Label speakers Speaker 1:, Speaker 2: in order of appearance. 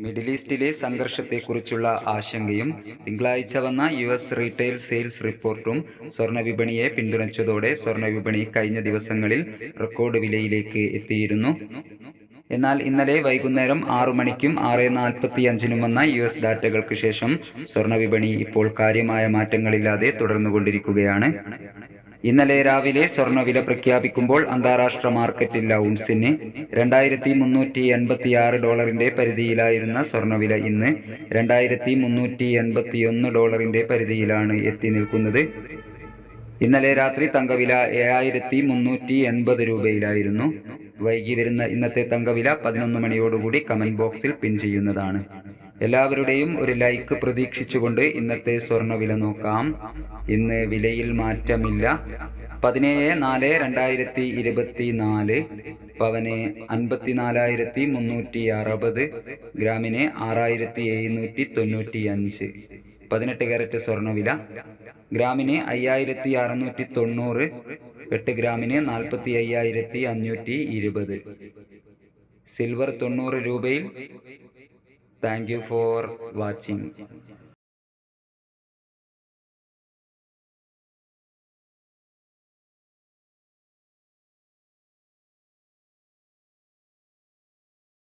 Speaker 1: Middle ഈസ്റ്റിലെ സംഘർഷത്തെക്കുറിച്ചുള്ള ആശങ്കയും തിങ്കളാഴ്ച വന്ന യുഎസ് റീറ്റെയിൽ സെയിൽസ് റിപ്പോർട്ടും സ്വർണ്ണവിപണിയെ പിന്തുണച്ചതോടെ സ്വർണ്ണവിപണി കഴിഞ്ഞ ദിവസങ്ങളിൽ റെക്കോർഡ് വിലയിലേക്ക് എത്തിയിരുന്നു. എന്നാൽ ഇന്നലെ വൈകുന്നേരം 6 മണിക്കും 6:45 വന്ന യുഎസ് ഡാറ്റകൾക്ക് ശേഷം സ്വർണ്ണവിപണി ഇപ്പോൾ കാര്യമായ മാറ്റങ്ങളില്ലാതെ തുടർന്നുകൊണ്ടിരിക്കുകയാണ്. ഇന്നലെ രാവിലെ സ്വർണ്ണവില പ്രഖ്യാപിക്കുമ്പോൾ അന്താരാഷ്ട്ര മാർക്കറ്റിൽ ഔൺസിന് $2,386 പരിധിയിലായിരുന്ന സ്വർണ്ണവില ഇന്ന് $2,381 പരിധിയിലാണ് എത്തി നിൽക്കുന്നത്. ഇന്നലെ രാത്രി തങ്കവില 7,380 രൂപയിലായിരുന്നു. വൈകി വരുന്ന ഇന്നത്തെ തങ്കവില 11 മണിയോടുകൂടി കമന്റ് ബോക്സിൽ പിൻ ചെയ്യുന്നതാണ്. എല്ലാവരുടെയും ഒരു ലൈക്ക് പ്രതീക്ഷിച്ചുകൊണ്ട് ഇന്നത്തെ സ്വർണ്ണവില നോക്കാം. ഇന്ന് വിലയിൽ മാറ്റമില്ല. 17/4/2024 പവന് 54,360, ഗ്രാമിന് 6,795. 18 കാരറ്റ് സ്വർണ്ണവില ഗ്രാമിന് 5,690, 8 ഗ്രാമിന് 45,520. സിൽവർ 90 രൂപയിൽ. Thank you for watching.